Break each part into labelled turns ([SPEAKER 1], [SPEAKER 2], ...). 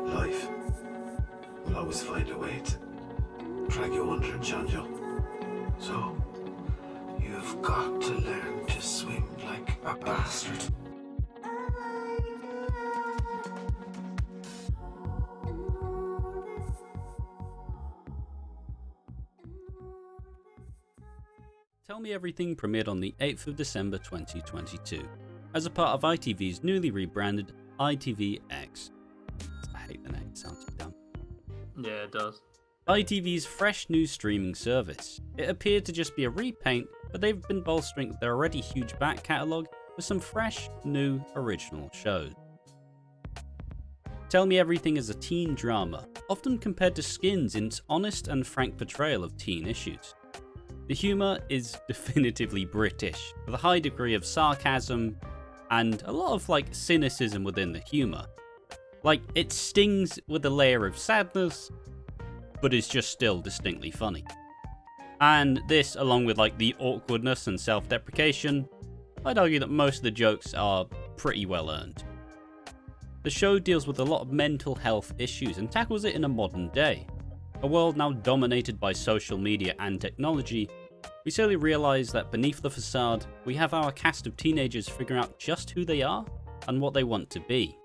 [SPEAKER 1] Life will always find a way to drag you under and challenge you. So, you've got to learn to swim like a bastard.
[SPEAKER 2] Tell Me Everything premiered on the 8th of December 2022 as a part of ITV's newly rebranded ITVX. I hate the name, it sounds too dumb.
[SPEAKER 3] Yeah, it does.
[SPEAKER 2] ITV's fresh new streaming service. It appeared to just be a repaint, but they've been bolstering their already huge back catalogue with some fresh, new, original shows. Tell Me Everything is a teen drama, often compared to Skins in its honest and frank portrayal of teen issues. The humour is definitively British, with a high degree of sarcasm and a lot of cynicism within the humour. It stings with a layer of sadness, but is just still distinctly funny. And this, along with the awkwardness and self-deprecation, I'd argue that most of the jokes are pretty well earned. The show deals with a lot of mental health issues and tackles it in a modern day. A world now dominated by social media and technology, we slowly realise that beneath the facade, we have our cast of teenagers figuring out just who they are and what they want to be.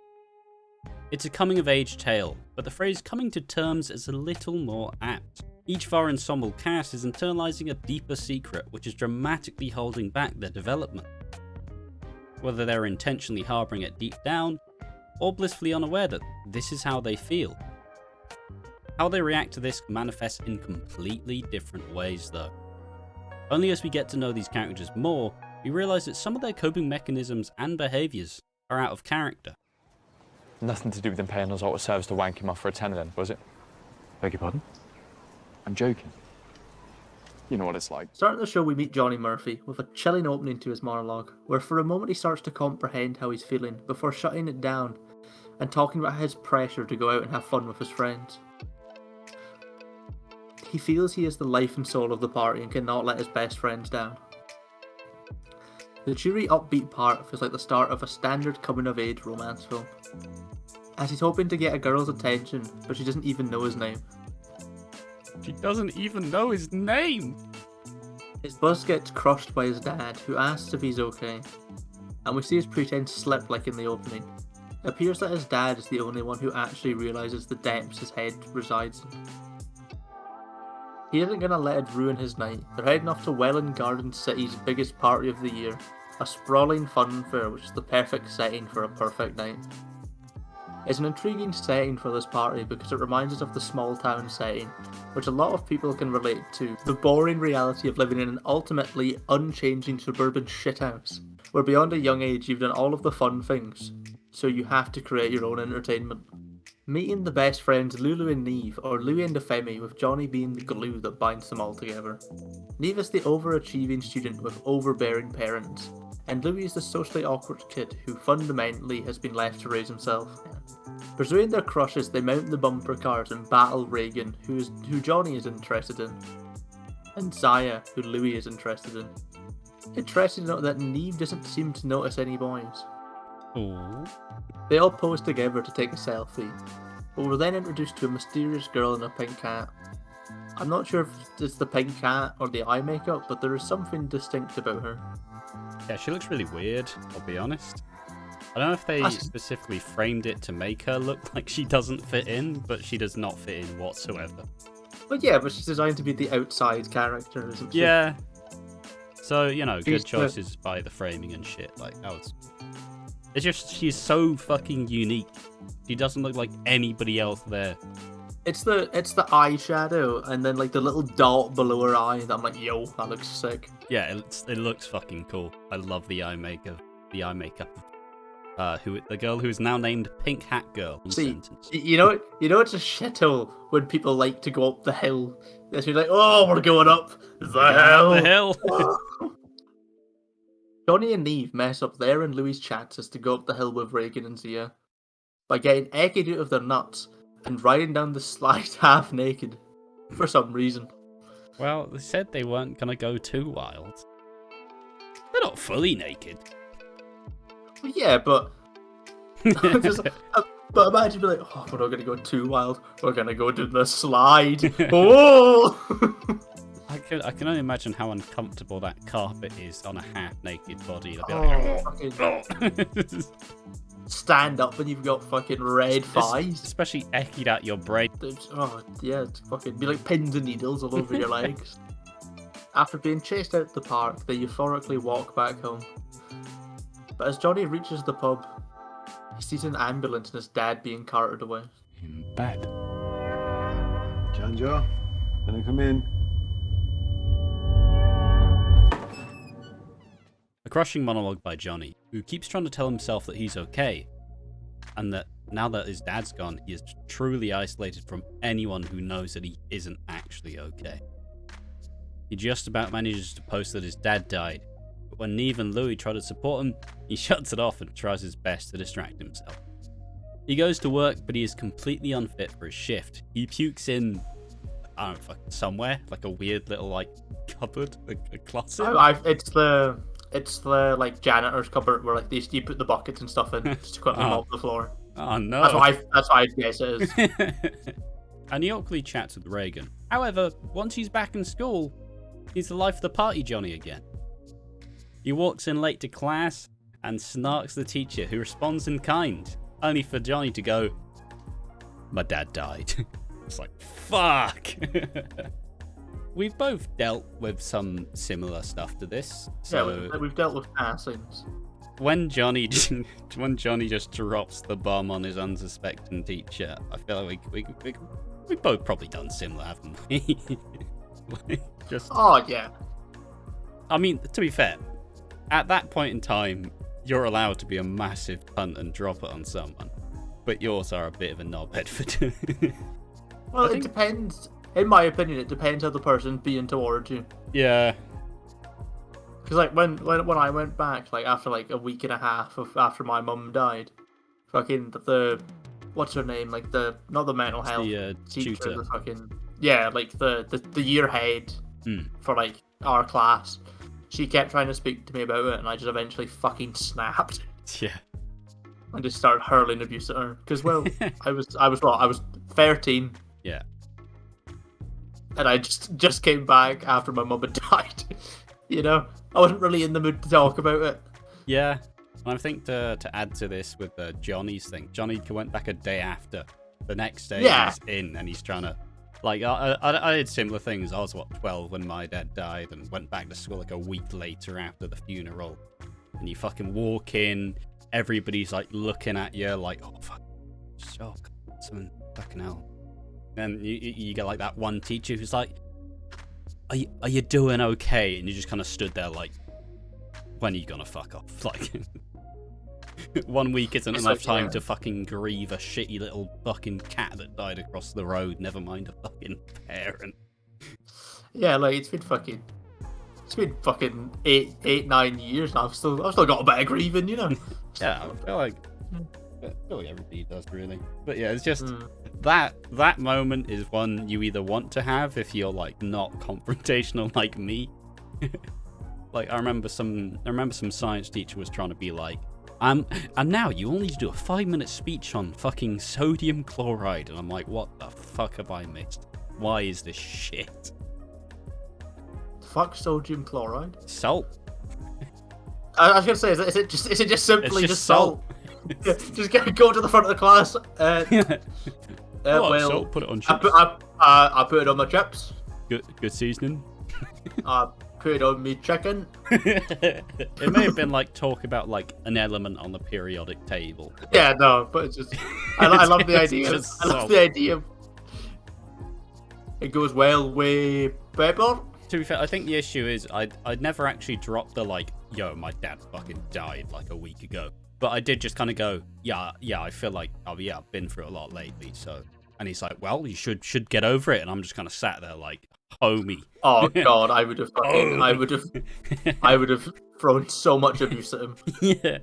[SPEAKER 2] It's a coming-of-age tale, but the phrase coming to terms is a little more apt. Each of our ensemble cast is internalising a deeper secret which is dramatically holding back their development. Whether they're intentionally harbouring it deep down, or blissfully unaware that this is how they feel. How they react to this manifests in completely different ways though. Only as we get to know these characters more, we realise that some of their coping mechanisms and behaviours are out of character.
[SPEAKER 4] Nothing to do with them paying us auto service to wank him off for a tenner then, was it? Beg your pardon? I'm joking. You know what it's like.
[SPEAKER 3] Starting the show, we meet Jonny Murphy with a chilling opening to his monologue, where for a moment he starts to comprehend how he's feeling before shutting it down and talking about his pressure to go out and have fun with his friends. He feels he is the life and soul of the party and cannot let his best friends down. The cheery, upbeat part feels like the start of a standard coming-of-age romance film, as he's hoping to get a girl's attention, but she doesn't even know his name.
[SPEAKER 2] She doesn't even know his name!
[SPEAKER 3] His bus gets crushed by his dad, who asks if he's okay, and we see his pretense slip like in the opening. It appears that his dad is the only one who actually realises the depths his head resides in. He isn't going to let it ruin his night. They're heading off to Welland Garden City's biggest party of the year, a sprawling funfair which is the perfect setting for a perfect night. It's an intriguing setting for this party because it reminds us of the small town setting, which a lot of people can relate to, the boring reality of living in an ultimately unchanging suburban shithouse, where beyond a young age you've done all of the fun things, so you have to create your own entertainment. Meeting the best friends Lulu and Neve, or Louis and Femi, with Jonny being the glue that binds them all together. Neve is the overachieving student with overbearing parents, and Louis is the socially awkward kid who fundamentally has been left to raise himself. Pursuing their crushes, they mount the bumper cars and battle Reagan, who Jonny is interested in, and Zaya, who Louis is interested in. Interesting to note that Neve doesn't seem to notice any boys.
[SPEAKER 2] Ooh.
[SPEAKER 3] They all pose together to take a selfie, but we're then introduced to a mysterious girl in a pink hat. I'm not sure if it's the pink hat or the eye makeup, but there is something distinct about her.
[SPEAKER 2] Yeah, she looks really weird, I'll be honest. I don't know if they specifically framed it to make her look like she doesn't fit in, but she does not fit in whatsoever.
[SPEAKER 3] Well, yeah, but she's designed to be the outside character, isn't she?
[SPEAKER 2] Yeah. So, good choices by the framing and shit. It's just, she's so fucking unique. She doesn't look like anybody else there.
[SPEAKER 3] It's the eyeshadow and then the little dot below her eye that I'm like, yo, that looks sick.
[SPEAKER 2] Yeah, it looks fucking cool. I love the eye makeup. The girl who is now named Pink Hat Girl.
[SPEAKER 3] See, you know it's a shithole when people like to go up the hill. They're like, oh, we're going up the hill. Jonny and Neve mess up their and Louis' chances to go up the hill with Reagan and Zia by getting egged out of their nuts and riding down the slide half naked for some reason.
[SPEAKER 2] Well, they said they weren't gonna go too wild. They're not fully naked.
[SPEAKER 3] Well, yeah, but Just, but imagine being like, oh, we're not going to go too wild. We're going to go do the slide. Oh!
[SPEAKER 2] I can only imagine how uncomfortable that carpet is on a half-naked body.
[SPEAKER 3] Fucking stand up and you've got fucking red thighs.
[SPEAKER 2] Especially echoed at your brain.
[SPEAKER 3] It's fucking be like pins and needles all over your legs. After being chased out the park, they euphorically walk back home. But as Jonny reaches the pub, he sees an ambulance and his dad being carted away.
[SPEAKER 4] In bed.
[SPEAKER 1] Chanjo, can I come in?
[SPEAKER 2] A crushing monologue by Jonny, who keeps trying to tell himself that he's okay, and that now that his dad's gone, he is truly isolated from anyone who knows that he isn't actually okay. He just about manages to post that his dad died, but when Neve and Louis try to support him, he shuts it off and tries his best to distract himself. He goes to work, but he is completely unfit for his shift. He pukes in, I don't know, fucking somewhere, like a weird little like cupboard, a closet.
[SPEAKER 3] It's the like janitor's cupboard where like you put the buckets and stuff in just to quickly mop the floor.
[SPEAKER 2] Oh no!
[SPEAKER 3] That's why I guess it is.
[SPEAKER 2] And he awkwardly chats with Reagan. However, once he's back in school, he's the life of the party Jonny again. He walks in late to class and snarks the teacher, who responds in kind, only for Jonny to go, "My dad died." It's like, fuck! We've both dealt with some similar stuff to this. So
[SPEAKER 3] yeah, we've dealt with passings.
[SPEAKER 2] When Jonny just drops the bomb on his unsuspecting teacher, I feel like we've both probably done similar, haven't we?
[SPEAKER 3] Oh yeah.
[SPEAKER 2] I mean, to be fair, at that point in time, you're allowed to be a massive cunt and drop it on someone, but yours are a bit of a knobhead for doing it.
[SPEAKER 3] Well, it depends. In my opinion, it depends how the person's being towards you.
[SPEAKER 2] Yeah.
[SPEAKER 3] Because like when I went back, like after like a week and a half after my mum died, fucking what's her name? Like not the mental health teacher,
[SPEAKER 2] tutor.
[SPEAKER 3] the fucking like the year head for like our class. She kept trying to speak to me about it, and I just eventually fucking snapped.
[SPEAKER 2] Yeah.
[SPEAKER 3] And just started hurling abuse at her. Because well, I was 13.
[SPEAKER 2] Yeah.
[SPEAKER 3] And I just came back after my mum had died. You know, I wasn't really in the mood to talk about it.
[SPEAKER 2] Yeah, and I think to add to this with Jonny's thing, Jonny went back a day after. The next day he's in and he's trying to, like, I did similar things. I was 12 when my dad died, and went back to school like a week later after the funeral. And you fucking walk in, everybody's like looking at you like, oh fuck, shock, something fucking hell. And you get like that one teacher who's like, are you doing okay? And you just kind of stood there like, when are you gonna fuck off? Like, 1 week isn't enough time to fucking grieve a shitty little fucking cat that died across the road, never mind a fucking parent.
[SPEAKER 3] Yeah, like it's been fucking 9 years now. I've still got a bit of grieving, you know.
[SPEAKER 2] Yeah, I feel like everybody does really. But yeah, it's just that moment is one you either want to have if you're like not confrontational like me. Like I remember some science teacher was trying to be like, and now you only need to do a 5-minute speech on fucking sodium chloride, and I'm like, what the fuck have I missed? Why is this shit?
[SPEAKER 3] Fuck sodium chloride.
[SPEAKER 2] Salt.
[SPEAKER 3] I was gonna say, is it just simply just salt? Yeah, just go to the front of the class. Well,
[SPEAKER 2] salt, put it on chips.
[SPEAKER 3] I put it on my chips.
[SPEAKER 2] Good seasoning.
[SPEAKER 3] I put it on me chicken.
[SPEAKER 2] It may have been like talk about like an element on the periodic table.
[SPEAKER 3] Yeah, no, but it's just I love the idea. I love the idea. It goes well with pepper.
[SPEAKER 2] To be fair, I think the issue is I'd never actually dropped the like, yo, my dad fucking died like a week ago. But I did just kind of go, yeah, I feel like, oh yeah, I've been through a lot lately, so. And he's like, well, you should get over it. And I'm just kind of sat there like, homie.
[SPEAKER 3] Oh god, I would have thrown so much abuse at him.
[SPEAKER 2] Yeah.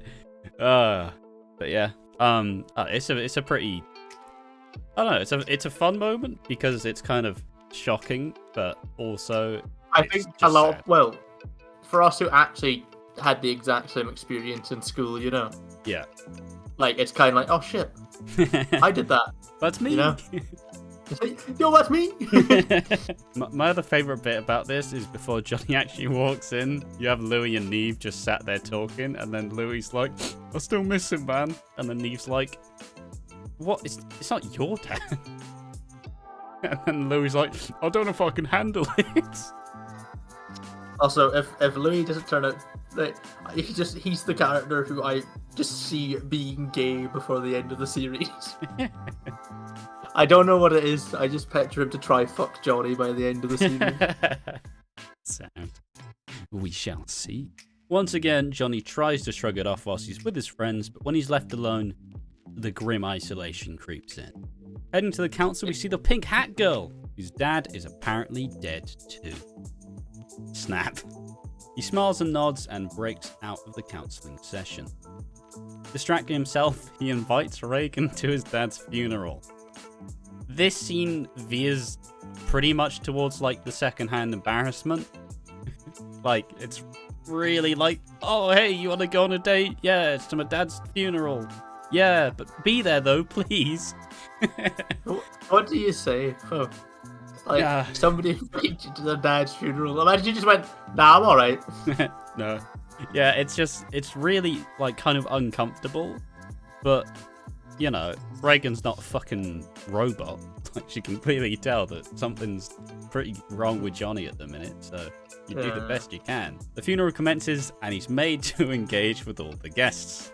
[SPEAKER 2] But yeah, it's a pretty, I don't know, it's a fun moment because it's kind of shocking, but also
[SPEAKER 3] I think a lot. Well, for us who actually had the exact same experience in school, you know.
[SPEAKER 2] Yeah.
[SPEAKER 3] Like, it's kind of like, oh shit, I did that.
[SPEAKER 2] That's me.
[SPEAKER 3] You know? It's like, yo, that's me.
[SPEAKER 2] My other favourite bit about this is before Jonny actually walks in, you have Louis and Neve just sat there talking, and then Louis's like, I still miss him, man. And then Neve's like, what? It's not your dad. And then Louis's like, I don't know if I can handle it.
[SPEAKER 3] Also, if Louis doesn't turn out, like, he's the character who I just see being gay before the end of the series. I don't know what it is. I just picture him to try fuck Jonny by the end of the series.
[SPEAKER 2] Sound. We shall see. Once again, Jonny tries to shrug it off whilst he's with his friends, but when he's left alone, the grim isolation creeps in. Heading to the council, we see the pink hat girl, whose dad is apparently dead too. Snap. He smiles and nods and breaks out of the counselling session. Distracting himself, he invites Reagan to his dad's funeral. This scene veers pretty much towards like the second-hand embarrassment. Like, it's really like, oh hey, you want to go on a date? Yeah, it's to my dad's funeral. Yeah, but be there though, please.
[SPEAKER 3] What do you say? Oh, like, somebody invited you to their dad's funeral. Imagine you just went, nah, I'm alright.
[SPEAKER 2] No. Yeah, it's really, like, kind of uncomfortable. But, you know, Reagan's not a fucking robot. Like, she can clearly tell that something's pretty wrong with Jonny at the minute, so you do the best you can. The funeral commences, and he's made to engage with all the guests.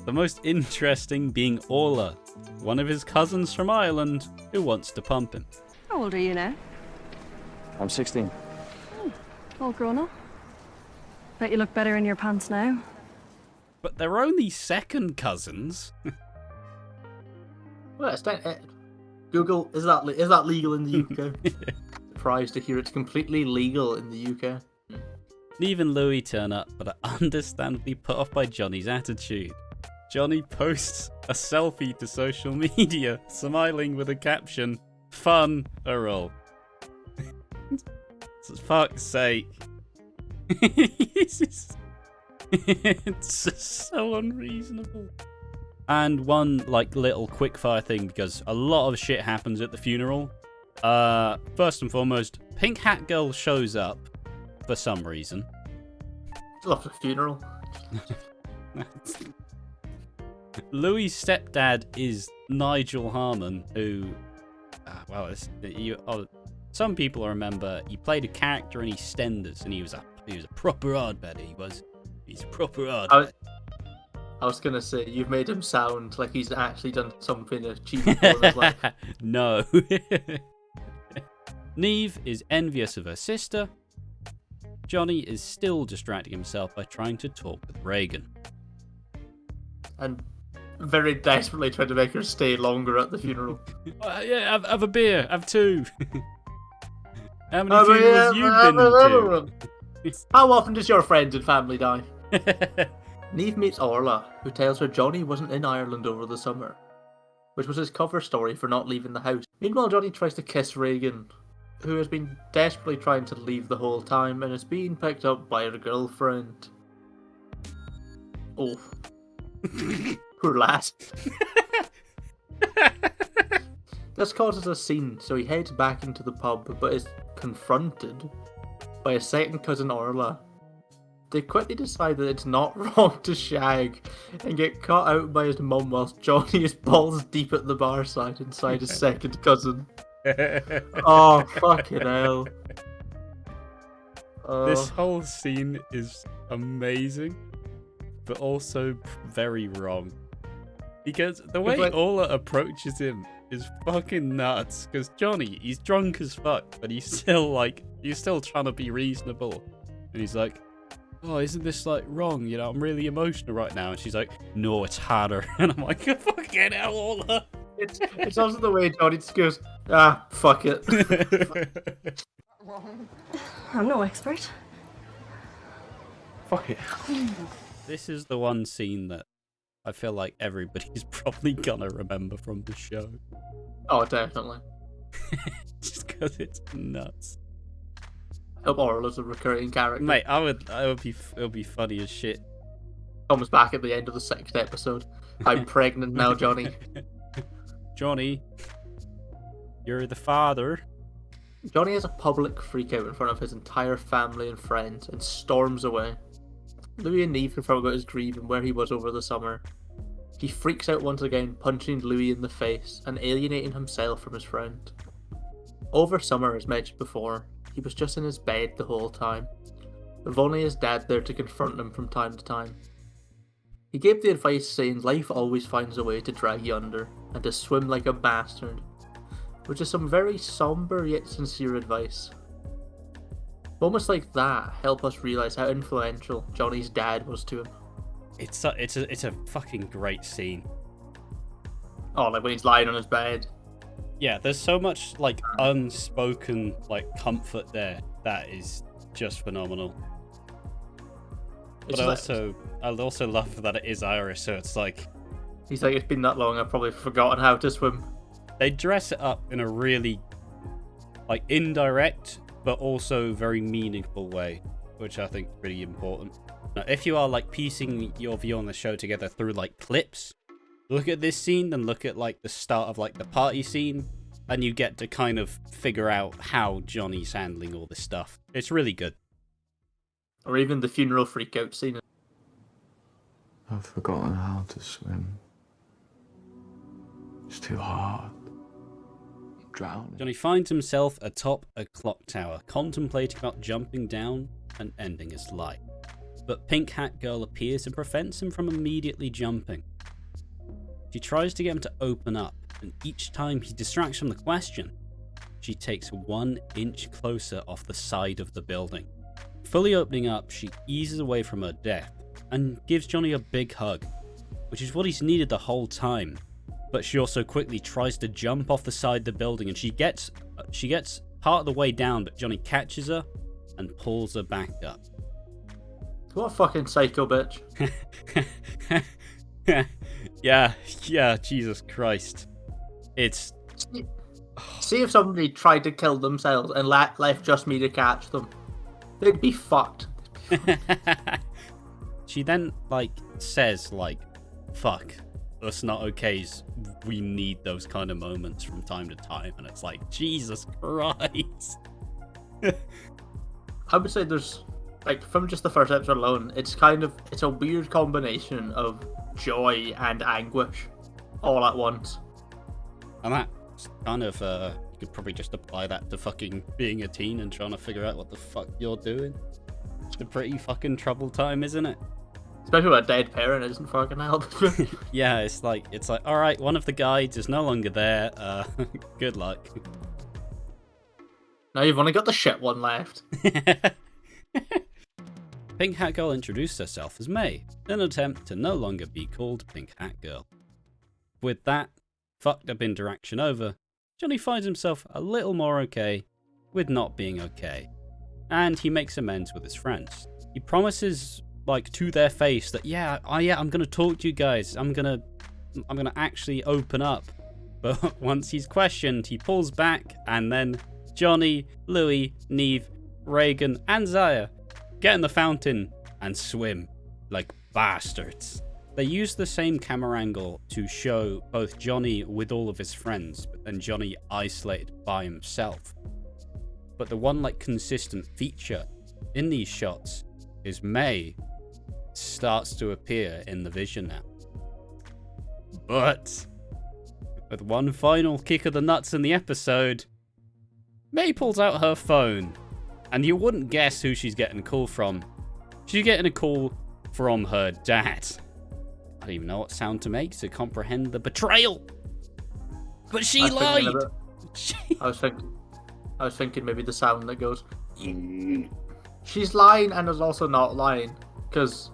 [SPEAKER 2] The most interesting being Orla, one of his cousins from Ireland, who wants to pump him.
[SPEAKER 5] How old are you now?
[SPEAKER 4] I'm 16.
[SPEAKER 5] All grown up. Bet you look better in your pants now.
[SPEAKER 2] But they're only second cousins.
[SPEAKER 3] Well, it's Google, is that legal in the UK? Surprised to hear it's completely legal in the UK.
[SPEAKER 2] Neve and Louis turn up, but are understandably put off by Jonny's attitude. Jonny posts a selfie to social media, smiling with a caption, "Fun, all." For fuck's sake. It's just so unreasonable. And one like little quickfire thing, because a lot of shit happens at the funeral. First and foremost, Pink Hat Girl shows up for some reason.
[SPEAKER 3] Love the funeral.
[SPEAKER 2] Louis' stepdad is Nigel Harmon, who, some people remember he played a character in EastEnders, and he was a proper hardbed. He's a proper hardbed.
[SPEAKER 3] I was gonna say, you've made him sound like he's actually done something achievable in his life.
[SPEAKER 2] No. Neve is envious of her sister. Jonny is still distracting himself by trying to talk with Reagan.
[SPEAKER 3] And very desperately trying to make her stay longer at the funeral.
[SPEAKER 2] Yeah, have a beer. Have two. How many funerals you been to?
[SPEAKER 3] How often does your friends and family die? Neve meets Orla, who tells her Jonny wasn't in Ireland over the summer, which was his cover story for not leaving the house. Meanwhile, Jonny tries to kiss Reagan, who has been desperately trying to leave the whole time and is being picked up by her girlfriend. Oh. Poor lad. This causes a scene, so he heads back into the pub, but is confronted by a second cousin Orla. They quickly decide that it's not wrong to shag, and get caught out by his mum whilst Jonny is balls deep at the bar side inside his second cousin. Oh, fucking hell.
[SPEAKER 2] This whole scene is amazing, but also very wrong. Because the way Orla approaches him is fucking nuts. Because Jonny, he's drunk as fuck, but he's still trying to be reasonable. And he's like, oh, isn't this like wrong? You know, I'm really emotional right now. And she's like, no, it's harder. And I'm like, fucking hell, Orla.
[SPEAKER 3] It's also the way Jonny just goes, fuck it.
[SPEAKER 5] I'm no expert.
[SPEAKER 4] Fuck it.
[SPEAKER 2] This is the one scene that I feel like everybody's probably gonna remember from the show.
[SPEAKER 3] Oh, definitely.
[SPEAKER 2] Just because it's nuts.
[SPEAKER 3] I hope Orla's a recurring character.
[SPEAKER 2] Mate, it would be funny as shit.
[SPEAKER 3] Comes back at the end of the 6th episode. I'm pregnant now, Johnny.
[SPEAKER 2] Johnny, you're the father.
[SPEAKER 3] Johnny has a public freakout in front of his entire family and friends and storms away. Louis and Neve confront about his grieving where he was over the summer. He freaks out once again, punching Louis in the face and alienating himself from his friend. Over summer, as mentioned before, he was just in his bed the whole time, with only his dad there to confront him from time to time. He gave the advice saying life always finds a way to drag you under, and to swim like a bastard, which is some very somber yet sincere advice. Moments like that help us realise how influential Johnny's dad was to him.
[SPEAKER 2] It's a fucking great scene.
[SPEAKER 3] Oh, like when he's lying on his bed.
[SPEAKER 2] Yeah, there's so much like unspoken like comfort there that is just phenomenal. But I also love that it is Irish, so it's like
[SPEAKER 3] he's like, it's been that long, I've probably forgotten how to swim.
[SPEAKER 2] They dress it up in a really like indirect but also very meaningful way, which I think is pretty important. Now, if you are like piecing your view on the show together through like clips, look at this scene, then look at like the start of like the party scene, and you get to kind of figure out how Johnny's handling all this stuff. It's really good.
[SPEAKER 3] Or even the funeral freakout scene.
[SPEAKER 6] I've forgotten how to swim. It's too hard. I'm drowning.
[SPEAKER 2] Johnny finds himself atop a clock tower, contemplating about jumping down and ending his life. But Pink Hat Girl appears and prevents him from immediately jumping. She tries to get him to open up, and each time he distracts from the question, she takes 1 inch closer off the side of the building. Fully opening up, she eases away from her death and gives Johnny a big hug, which is what he's needed the whole time. But she also quickly tries to jump off the side of the building, and she gets part of the way down, but Johnny catches her and pulls her back up.
[SPEAKER 3] What a fucking psycho bitch.
[SPEAKER 2] yeah, Jesus Christ. It's...
[SPEAKER 3] See if somebody tried to kill themselves and left just me to catch them. They'd be fucked.
[SPEAKER 2] She then, like, says, like, fuck, us not okays, we need those kind of moments from time to time, and it's like, Jesus Christ.
[SPEAKER 3] I would say there's, like, from just the first episode alone, it's a weird combination of joy and anguish all at once.
[SPEAKER 2] And that's kind of, you could probably just apply that to fucking being a teen and trying to figure out what the fuck you're doing. It's a pretty fucking troubled time, isn't it?
[SPEAKER 3] Especially when a dead parent isn't fucking help.
[SPEAKER 2] Yeah, it's like, alright, one of the guides is no longer there, good luck.
[SPEAKER 3] Now you've only got the shit one left.
[SPEAKER 2] Pink Hat Girl introduced herself as May, in an attempt to no longer be called Pink Hat Girl. With that fucked up interaction over, Johnny finds himself a little more okay with not being okay, and he makes amends with his friends. He promises, like, to their face that I'm gonna talk to you guys, I'm gonna actually open up. But once he's questioned, he pulls back, and then Johnny, Louis, Neve, Reagan, and Zaya get in the fountain and swim like bastards. They use the same camera angle to show both Johnny with all of his friends, but then Johnny isolated by himself. But the one like consistent feature in these shots is May starts to appear in the vision now. But with one final kick of the nuts in the episode, May pulls out her phone, and you wouldn't guess who she's getting a call from. She's getting a call from her dad. I don't even know what sound to make to comprehend the betrayal. But she lied.
[SPEAKER 3] I was thinking maybe the sound that goes. She's lying and is also not lying, because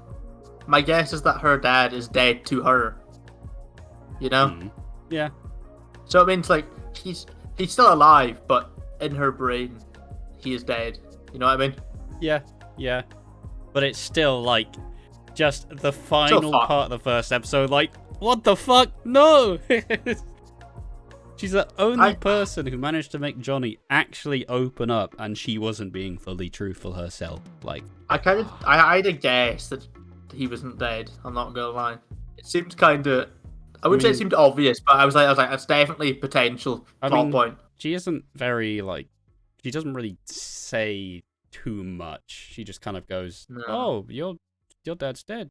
[SPEAKER 3] my guess is that her dad is dead to her. You know?
[SPEAKER 2] Yeah.
[SPEAKER 3] So it means like he's still alive, but in her brain, he is dead. You know what I mean?
[SPEAKER 2] Yeah. But it's still like just the final part of the first episode. Like, what the fuck? No. She's the only person who managed to make Johnny actually open up, and she wasn't being fully truthful herself. Like,
[SPEAKER 3] I had a guess that he wasn't dead. I'm not gonna lie. It seemed kind of. I wouldn't say it seemed obvious, but I was like, that's definitely a potential plot point.
[SPEAKER 2] She isn't very like. She doesn't really say too much. She just kind of goes,
[SPEAKER 3] No.
[SPEAKER 2] "Oh, your dad's dead."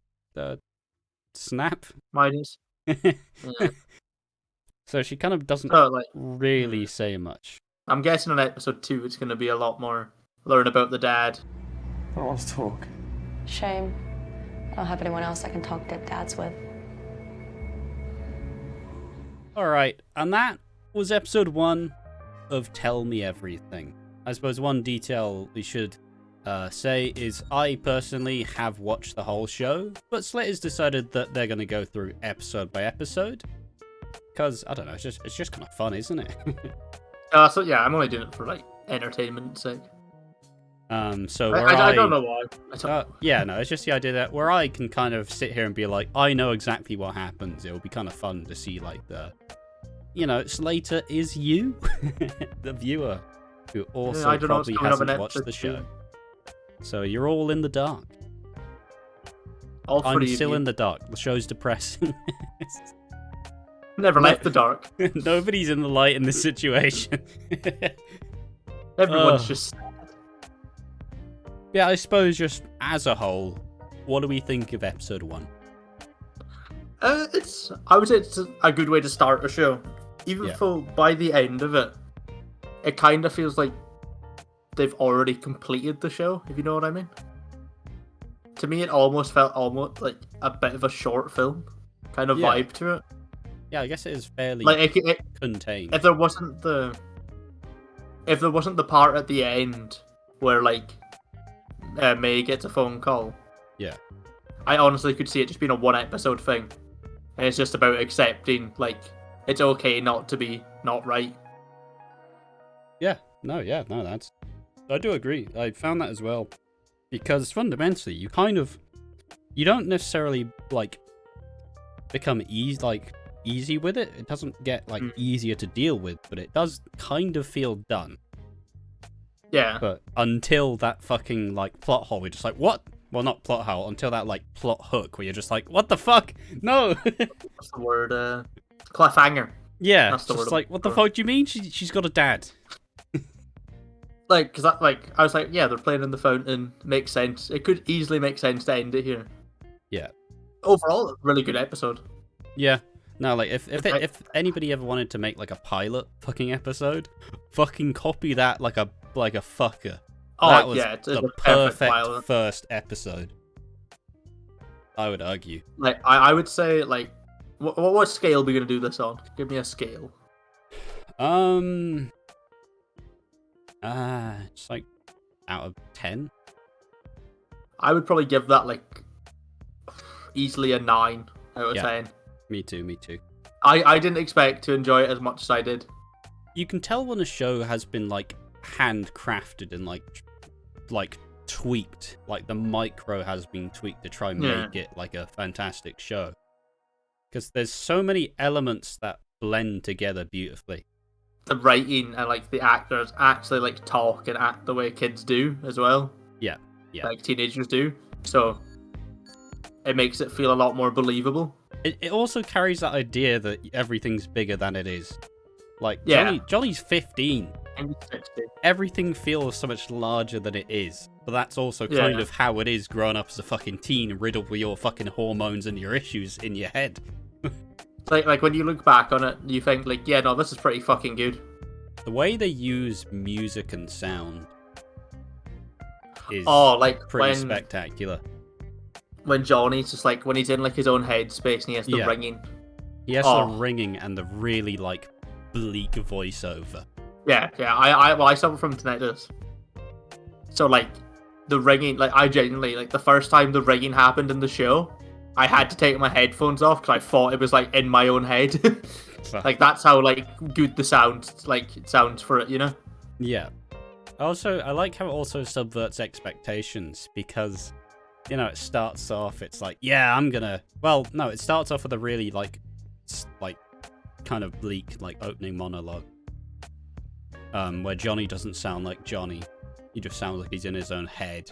[SPEAKER 2] Snap.
[SPEAKER 3] Minus. Yeah.
[SPEAKER 2] So she kind of doesn't
[SPEAKER 3] So,
[SPEAKER 2] really say much.
[SPEAKER 3] I'm guessing on episode 2 it's going to be a lot more learn about the dad.
[SPEAKER 6] I want to talk.
[SPEAKER 7] Shame. I don't have anyone else I can talk dead dads with.
[SPEAKER 2] Alright, and that was episode 1 of Tell Me Everything. I suppose one detail we should say is I personally have watched the whole show, but Slit has decided that they're going to go through episode by episode. Because, I don't know, it's just kind of fun, isn't it?
[SPEAKER 3] So yeah, I'm only doing it for entertainment's sake.
[SPEAKER 2] So
[SPEAKER 3] I don't know why.
[SPEAKER 2] Yeah, no, it's just the idea that where I can kind of sit here and be like, I know exactly what happens. It will be kind of fun to see Slater is you, the viewer, who also probably hasn't watched the show. So you're all in the dark. I'm still in the dark. The show's depressing.
[SPEAKER 3] Never left the dark.
[SPEAKER 2] Nobody's in the light in this situation.
[SPEAKER 3] Everyone's just sad.
[SPEAKER 2] Yeah, I suppose just as a whole, what do we think of episode 1?
[SPEAKER 3] I would say it's a good way to start a show. Even though by the end of it, it kind of feels like they've already completed the show, if you know what I mean. To me, it almost felt like a bit of a short film kind of vibe to it.
[SPEAKER 2] Yeah, I guess it is fairly contained.
[SPEAKER 3] If there wasn't the part at the end where May gets a phone call, I honestly could see it just being a 1 episode thing, and it's just about accepting it's okay not to be not right.
[SPEAKER 2] No, that's. I do agree. I found that as well, because fundamentally, you don't necessarily become easy with it. It doesn't get easier to deal with, but it does kind of feel done.
[SPEAKER 3] Yeah.
[SPEAKER 2] But until that fucking plot hole, we're just what? Well, not plot hole. Until that plot hook, where you're just what the fuck? No.
[SPEAKER 3] What's the word? Cliffhanger.
[SPEAKER 2] Yeah.
[SPEAKER 3] That's the
[SPEAKER 2] just
[SPEAKER 3] word.
[SPEAKER 2] What the fuck do you mean? She's got a dad.
[SPEAKER 3] Because I was yeah, they're playing in the fountain. Makes sense. It could easily make sense to end it here.
[SPEAKER 2] Yeah.
[SPEAKER 3] Overall, really good episode.
[SPEAKER 2] Yeah. No, if anybody ever wanted to make a pilot fucking episode, fucking copy that like a fucker.
[SPEAKER 3] Oh
[SPEAKER 2] that was
[SPEAKER 3] it's
[SPEAKER 2] the
[SPEAKER 3] a
[SPEAKER 2] perfect
[SPEAKER 3] pilot.
[SPEAKER 2] first episode. I would argue.
[SPEAKER 3] I would say what scale are we gonna do this on? Give me a scale.
[SPEAKER 2] It's out of 10.
[SPEAKER 3] I would probably give that easily a 9 out of 10.
[SPEAKER 2] Me too.
[SPEAKER 3] I didn't expect to enjoy it as much as I did.
[SPEAKER 2] You can tell when a show has been handcrafted and tweaked, the micro has been tweaked to try and make it a fantastic show. Because there's so many elements that blend together beautifully.
[SPEAKER 3] The writing and the actors actually talk and act the way kids do as well. Yeah. Teenagers do. So it makes it feel a lot more believable.
[SPEAKER 2] It also carries that idea that everything's bigger than it is. Johnny's 15.
[SPEAKER 3] And he's 16.
[SPEAKER 2] Everything feels so much larger than it is. But that's also kind of how it is growing up as a fucking teen, riddled with your fucking hormones and your issues in your head.
[SPEAKER 3] When you look back on it, you think this is pretty fucking good.
[SPEAKER 2] The way they use music and sound is pretty spectacular.
[SPEAKER 3] When Johnny's just when he's in his own head space and he has the ringing.
[SPEAKER 2] He has the ringing and the really bleak voiceover.
[SPEAKER 3] Yeah. I suffer from tinnitus. So the ringing, I genuinely the first time the ringing happened in the show, I had to take my headphones off because I thought it was in my own head. That's how good the sound it sounds for it, you know?
[SPEAKER 2] Yeah. Also, I like how it also subverts expectations because, it starts off, it's I'm gonna... Well, no, it starts off with a really, kind of bleak, opening monologue. Where Johnny doesn't sound like Johnny. He just sounds like he's in his own head.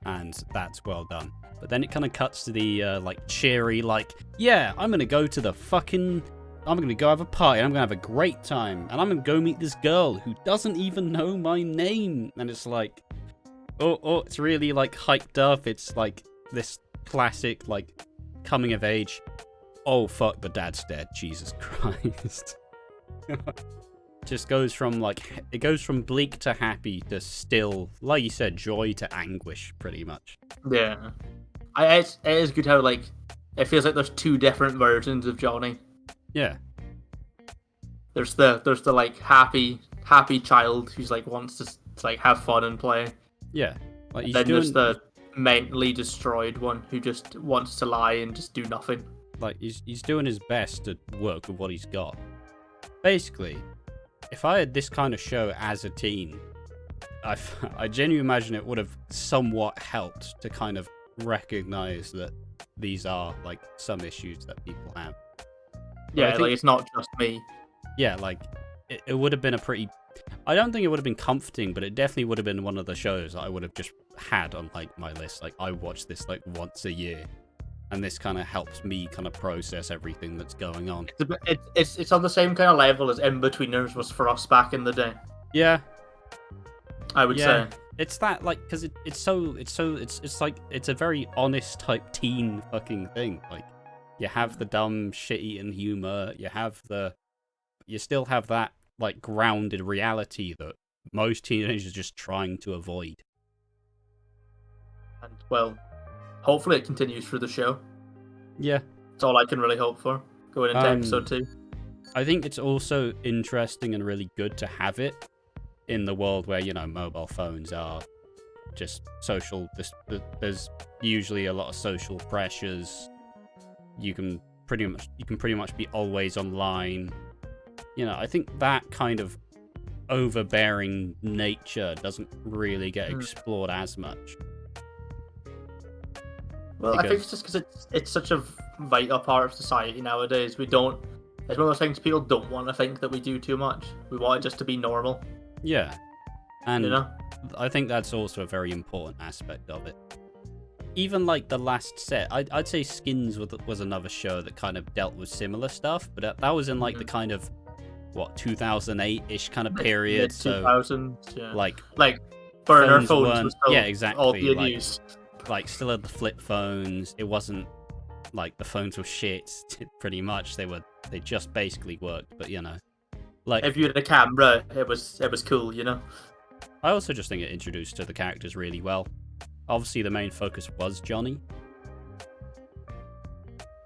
[SPEAKER 2] and that's well done. But then it kind of cuts to the like cheery, like, yeah, I'm gonna go to the fucking, I'm gonna go have a party, I'm gonna have a great time, and I'm gonna go meet this girl who doesn't even know my name. And it's like, oh, it's really like hyped up. It's like this classic like coming of age. Oh fuck, the dad's dead. Jesus Christ. Just goes from like, it goes from bleak to happy to still, like you said, joy to anguish, pretty much.
[SPEAKER 3] Yeah. It is good how, like, it feels like there's two different versions of Johnny.
[SPEAKER 2] Yeah.
[SPEAKER 3] There's the like happy child who's like wants to like have fun and play.
[SPEAKER 2] Yeah. Like
[SPEAKER 3] Then there's the mentally destroyed one who just wants to lie and just do nothing.
[SPEAKER 2] Like he's doing his best to work with what he's got. Basically, if I had this kind of show as a teen, I genuinely imagine it would have somewhat helped to kind of recognize that these are like some issues that people have.
[SPEAKER 3] Yeah, like it's not just me.
[SPEAKER 2] Yeah, like it would have been a pretty, I don't think it would have been comforting, but it definitely would have been one of the shows that I would have just had on like my list. Like I watch this like once a year, and this kind of helps me kind of process everything that's going on.
[SPEAKER 3] It's on the same kind of level as In-Betweeners was for us back in the day.
[SPEAKER 2] Yeah,
[SPEAKER 3] I would say.
[SPEAKER 2] It's that, like, because it's like, it's a very honest type teen fucking thing. Like, you have the dumb shit-eating humor, you still have that, like, grounded reality that most teenagers are just trying to avoid.
[SPEAKER 3] And, well, hopefully it continues through the show.
[SPEAKER 2] Yeah.
[SPEAKER 3] That's all I can really hope for, going into episode 2.
[SPEAKER 2] I think it's also interesting and really good to have it in the world where, you know, mobile phones are just social. There's usually a lot of social pressures. You can pretty much be always online. You know, I think that kind of overbearing nature doesn't really get explored as much.
[SPEAKER 3] Well, I think it's just because it's such a vital part of society nowadays. It's one of those things people don't want to think that we do too much. We want it just to be normal.
[SPEAKER 2] Yeah, and
[SPEAKER 3] you know?
[SPEAKER 2] I think that's also a very important aspect of it. Even like the last set, I'd say Skins was another show that kind of dealt with similar stuff, but that was in like the kind of 2008-ish kind of period. So
[SPEAKER 3] 2000s, yeah.
[SPEAKER 2] like
[SPEAKER 3] burner phones
[SPEAKER 2] weren't,
[SPEAKER 3] still
[SPEAKER 2] yeah, exactly.
[SPEAKER 3] all being used.
[SPEAKER 2] Like still had the flip phones. It wasn't like the phones were shit. Pretty much, they just basically worked. But you know, like
[SPEAKER 3] if you had a camera, it was cool, you know.
[SPEAKER 2] I also just think it introduced to the characters really well. Obviously, the main focus was Johnny.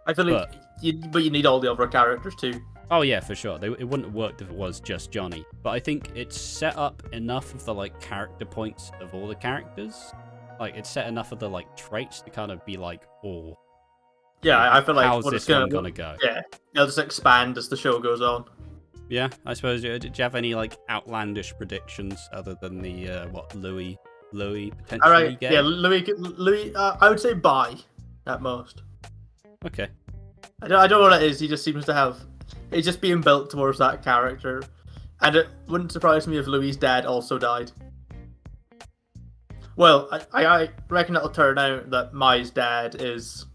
[SPEAKER 3] I feel like you need all the other characters too.
[SPEAKER 2] Oh yeah, for sure. It wouldn't have worked if it was just Johnny. But I think it's set up enough of the like character points of all the characters. Like it's set enough of the like traits to kind of be like, oh,
[SPEAKER 3] yeah. I feel like
[SPEAKER 2] how's this one gonna go?
[SPEAKER 3] Yeah, it'll just expand as the show goes on.
[SPEAKER 2] Yeah, I suppose. Did you have any like outlandish predictions other than the Louis potentially?
[SPEAKER 3] All right,
[SPEAKER 2] gay?
[SPEAKER 3] yeah, Louis. I would say bi at most.
[SPEAKER 2] Okay.
[SPEAKER 3] I don't know what it is. He just seems to have. He's just being built towards that character, and it wouldn't surprise me if Louis' dad also died. Well, I reckon it'll turn out that Mai's dad is.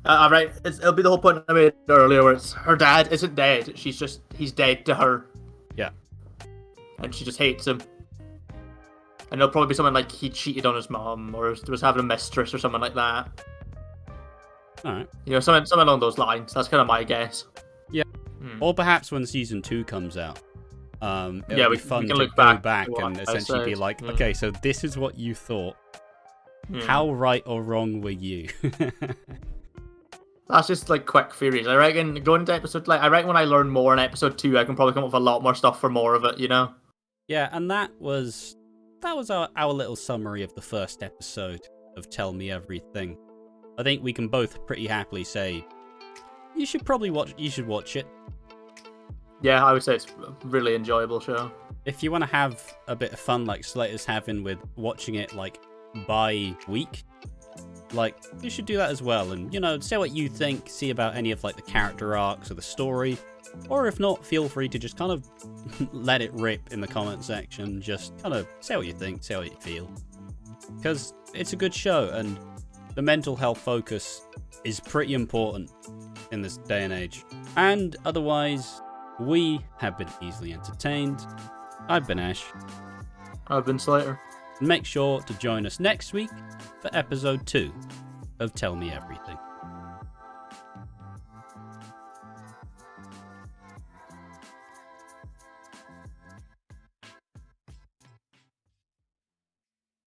[SPEAKER 3] It'll be the whole point I made earlier, where it's her dad isn't dead. He's dead to her.
[SPEAKER 2] Yeah.
[SPEAKER 3] And she just hates him. And it'll probably be something like he cheated on his mom, or was having a mistress, or something like that.
[SPEAKER 2] All right.
[SPEAKER 3] You know, something along those lines. That's kind of my guess.
[SPEAKER 2] Yeah. Or perhaps when season 2 comes out, it'll be fun
[SPEAKER 3] we can
[SPEAKER 2] to
[SPEAKER 3] look
[SPEAKER 2] go
[SPEAKER 3] back
[SPEAKER 2] and essentially be like, okay, so this is what you thought. How right or wrong were you?
[SPEAKER 3] That's just like quick theories. I reckon going into episode I reckon when I learn more in episode 2, I can probably come up with a lot more stuff for more of it. You know?
[SPEAKER 2] Yeah, and that was our little summary of the first episode of Tell Me Everything. I think we can both pretty happily say you should watch it.
[SPEAKER 3] Yeah, I would say it's a really enjoyable show.
[SPEAKER 2] If you want to have a bit of fun like Slater's having with watching it like by week, like you should do that as well, and you know, say what you think, see about any of like the character arcs or the story, or if not, feel free to just kind of let it rip in the comment section. Just kind of say what you think, say what you feel. because it's a good show and the mental health focus is pretty important in this day and age. And otherwise, we have been easily entertained. I've been Ash.
[SPEAKER 3] I've been Slater.
[SPEAKER 2] Make sure to join us next week for episode 2 of Tell Me Everything.